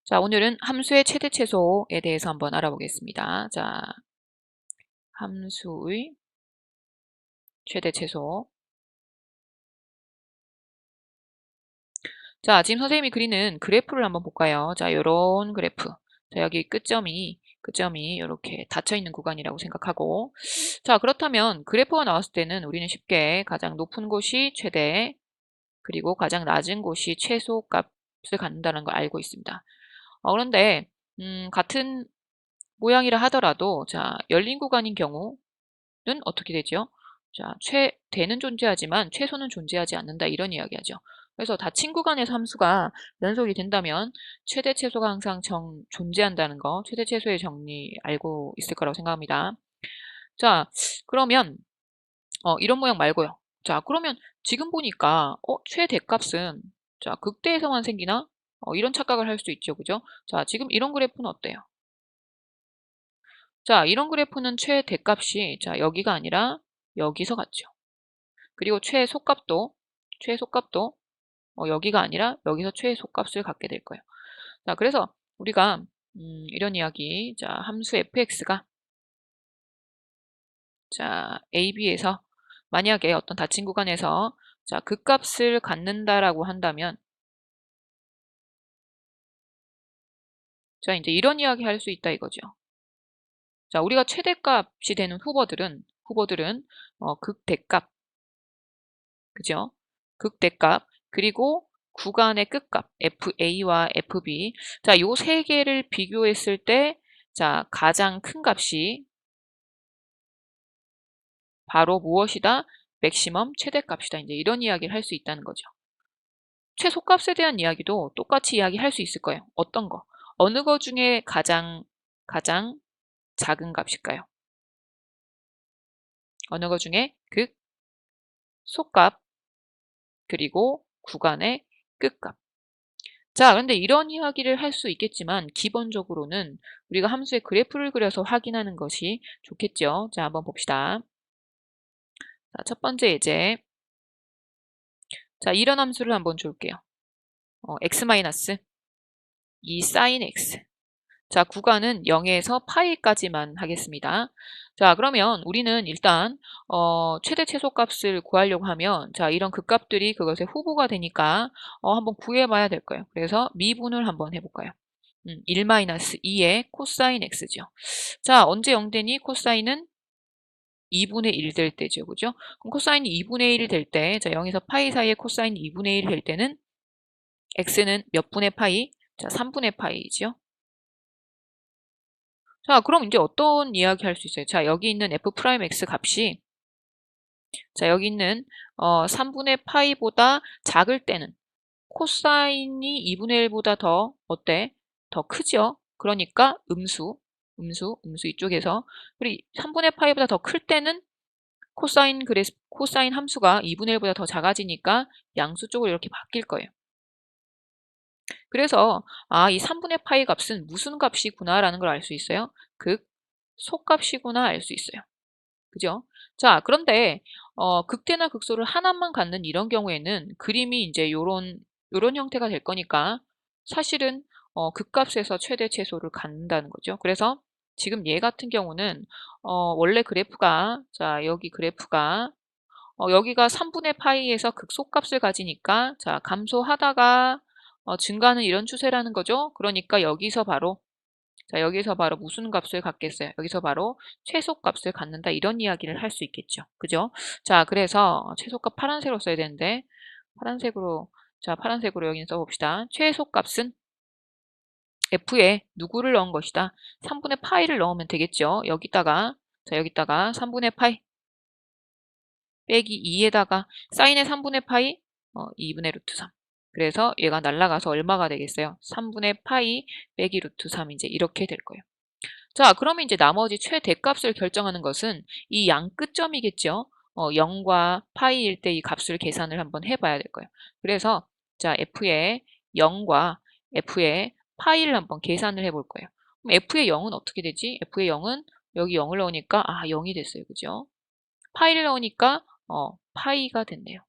자, 오늘은 함수의 최대 최소에 대해서 한번 알아보겠습니다. 자, 함수의 최대 최소. 자, 지금 선생님이 그리는 그래프를 한번 볼까요? 자, 요런 그래프. 자, 여기 끝점이 이렇게 닫혀 있는 구간이라고 생각하고. 자, 그렇다면 그래프가 나왔을 때는 우리는 쉽게 가장 높은 곳이 최대, 그리고 가장 낮은 곳이 최소 값을 갖는다는 걸 알고 있습니다. 그런데 같은 모양이라 하더라도 자, 열린 구간인 경우 는 어떻게 되죠? 자, 최대는 존재하지만 최소는 존재하지 않는다 이런 이야기하죠. 그래서 닫힌 구간에서 함수가 연속이 된다면 최대 최소가 항상 존재한다는 거, 최대 최소의 정리 알고 있을 거라고 생각합니다. 자, 그러면 이런 모양 말고요. 자, 그러면 지금 보니까 최대값은 자, 극대에서만 생기나? 이런 착각을 할 수 있죠. 그죠? 자, 지금 이런 그래프는 어때요? 자, 이런 그래프는 최대값이 자, 여기가 아니라 여기서 같죠. 그리고 최소값도 여기가 아니라 여기서 최소값을 갖게 될 거예요. 자, 그래서 우리가 이런 이야기, 자, 함수 fx가 자, a, b에서 만약에 어떤 닫힌 구간에서 자, 극값을 갖는다라고 한다면 자, 이제 이런 이야기 할 수 있다 이거죠. 자, 우리가 최대값이 되는 후보들은 극대값, 그죠? 극대값, 그리고 구간의 끝값 FA와 FB. 자, 요 세 개를 비교했을 때 자, 가장 큰 값이 바로 무엇이다? 맥시멈 최대값이다. 이제 이런 이야기를 할 수 있다는 거죠. 최소값에 대한 이야기도 똑같이 이야기할 수 있을 거예요. 어떤 거? 어느 거 중에 가장 작은 값일까요? 어느 거 중에 극소값 그리고 구간의 끝값. 자, 그런데 이런 이야기를 할 수 있겠지만 기본적으로는 우리가 함수의 그래프를 그려서 확인하는 것이 좋겠죠. 자, 한번 봅시다. 자, 첫 번째 예제. 자, 이런 함수를 한번 줄게요. x 마이너스 2 sin x. 자, 구간은 0에서 파이까지만 하겠습니다. 자, 그러면 우리는 일단 최대 최소값을 구하려고 하면 자, 이런 극값들이 그것의 후보가 되니까 한번 구해봐야 될 거예요. 그래서 미분을 한번 해볼까요? 1-2의 코사인 x죠. 자, 언제 0 되니? 코사인은 2분의 1 될 때죠. 그죠? 그럼 코사인이 2분의 1이 될 때, 자, 0에서 파이 사이에 코사인이 2분의 1이 될 때는 x는 몇 분의 파이? 자, 3분의 파이죠. 자, 그럼 이제 어떤 이야기 할 수 있어요? 자, 여기 있는 f'x 값이 자, 여기 있는 3분의 파이보다 작을 때는 코사인이 2분의 1보다 더 어때? 더 크죠? 그러니까 음수 이쪽에서 그리고 3분의 파이보다 더 클 때는 코사인 함수가 2분의 1보다 더 작아지니까 양수 쪽으로 이렇게 바뀔 거예요. 그래서 이 3분의 파이 값은 무슨 값이구나라는 걸 알 수 있어요. 극소값이구나 알 수 있어요. 그죠? 자, 그런데 극대나 극소를 하나만 갖는 이런 경우에는 그림이 이제 요런 형태가 될 거니까 사실은 극값에서 최대 최소를 갖는다는 거죠. 그래서 지금 얘 같은 경우는 원래 그래프가 자, 여기 그래프가 여기가 3분의 파이에서 극소값을 가지니까 자, 감소하다가 증가하는 이런 추세라는 거죠. 그러니까 여기서 바로 무슨 값을 갖겠어요? 여기서 바로 최소값을 갖는다 이런 이야기를 할 수 있겠죠. 그죠? 자, 그래서 최소값 파란색으로 써야 되는데 파란색으로 자, 파란색으로 여기 써봅시다. 최소값은 f에 누구를 넣은 것이다? 3분의 파이를 넣으면 되겠죠. 여기다가 3분의 파이 빼기 2에다가 사인의 3분의 파이 2분의 루트 3. 그래서 얘가 날라가서 얼마가 되겠어요? 3분의 파이 빼기 루트 3 이제 이렇게 될 거예요. 자, 그러면 이제 나머지 최대값을 결정하는 것은 이 양 끝점이겠죠. 0과 파이일 때 이 값을 계산을 한번 해봐야 될 거예요. 그래서 자, f의 0과 f의 파이를 한번 계산을 해볼 거예요. 그럼 f의 0은 어떻게 되지? f의 0은 여기 0을 넣으니까 0이 됐어요. 그죠? 파이를 넣으니까 파이가 됐네요.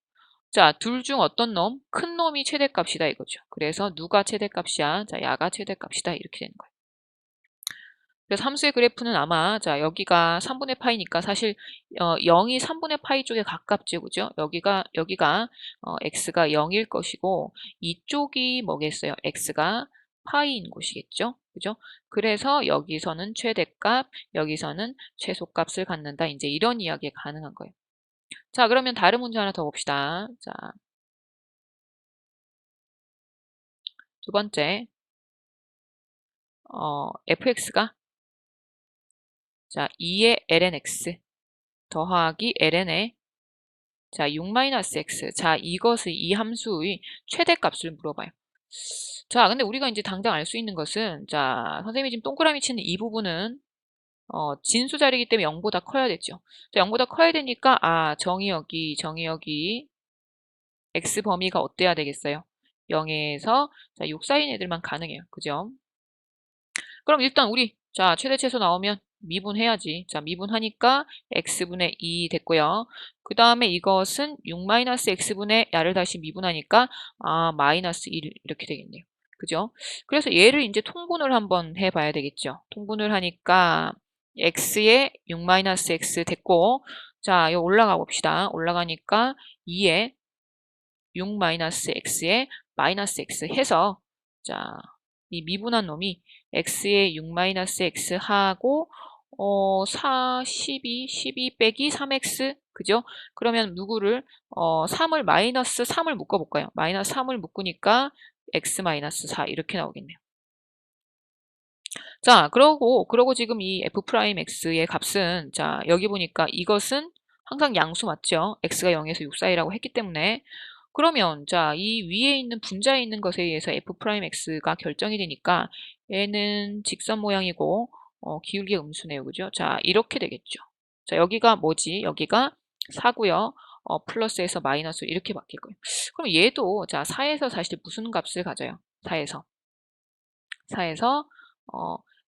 자, 둘 중 어떤 놈? 큰 놈이 최대값이다 이거죠. 그래서 누가 최대값이야? 자, 야가 최대값이다 이렇게 되는 거예요. 그래서 함수의 그래프는 아마 자 여기가 3분의 파이니까 사실 0이 3분의 파이 쪽에 가깝죠. 그죠? 여기가 x가 0일 것이고 이쪽이 뭐겠어요? x가 파이인 곳이겠죠. 그죠? 그래서 여기서는 최대값, 여기서는 최소값을 갖는다. 이제 이런 이야기가 가능한 거예요. 자, 그러면 다른 문제 하나 더 봅시다. 자, 두 번째. fx가 자 2의 lnx 더하기 ln의 자 6-x 자 이것의 이 함수의 최대값을 물어봐요. 자 근데 우리가 이제 당장 알 수 있는 것은 자 선생님이 지금 동그라미 치는 이 부분은 진수 자리이기 때문에 0보다 커야 되죠. 자 0보다 커야 되니까 정의역이 x 범위가 어때야 되겠어요? 0에서 자, 6 사이인 애들만 가능해요. 그죠? 그럼 일단 우리 자 최대 최소 나오면 미분해야지. 자 미분하니까 x분의 2 됐고요. 그 다음에 이것은 6-x분의 야를 다시 미분하니까 마이너스 1 이렇게 되겠네요. 그죠? 그래서 얘를 이제 통분을 한번 해봐야 되겠죠. 통분을 하니까 x에 6-x 됐고 자 이거 올라가 봅시다. 올라가니까 2에 6-x에 마이너스 x 해서 자 이 미분한 놈이 x에 6-x 하고 12 빼기 3x 그죠? 그러면 누구를 3을 마이너스 3을 묶어 볼까요? 마이너스 3을 묶으니까 x 마이너스 4 이렇게 나오겠네요. 자, 그러고 지금 이 f'x의 값은 자, 여기 보니까 이것은 항상 양수 맞죠? x가 0에서 6 사이라고 했기 때문에 그러면 자, 이 위에 있는 분자에 있는 것에 의해서 f'x가 결정이 되니까 얘는 직선 모양이고 기울기가 음수네요. 그죠? 자, 이렇게 되겠죠. 자, 여기가 뭐지? 여기가 4고요. 플러스에서 마이너스 이렇게 바뀔 거예요. 그럼 얘도 자, 4에서 사실 무슨 값을 가져요? 4에서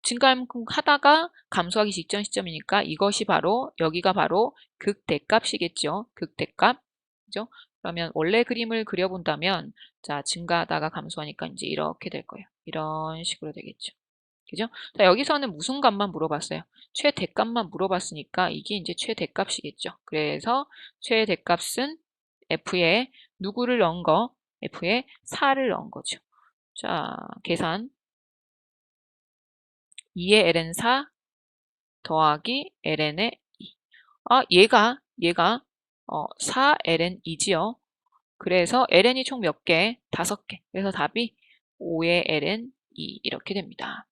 증가하다가 감소하기 직전 시점이니까 이것이 바로 여기가 바로 극대값이겠죠. 극대값. 그죠? 그러면 원래 그림을 그려본다면 자 증가하다가 감소하니까 이제 이렇게 될 거예요. 이런 식으로 되겠죠. 그죠? 자 여기서는 무슨 값만 물어봤어요. 최대값만 물어봤으니까 이게 이제 최대값이겠죠. 그래서 최대값은 f에 누구를 넣은 거? f에 4를 넣은 거죠. 자 계산 2의 ln 4 더하기 ln의 2. 얘가 4ln2지요. 그래서 ln이 총 몇 개? 5개. 그래서 답이 5의 ln 2 이렇게 됩니다.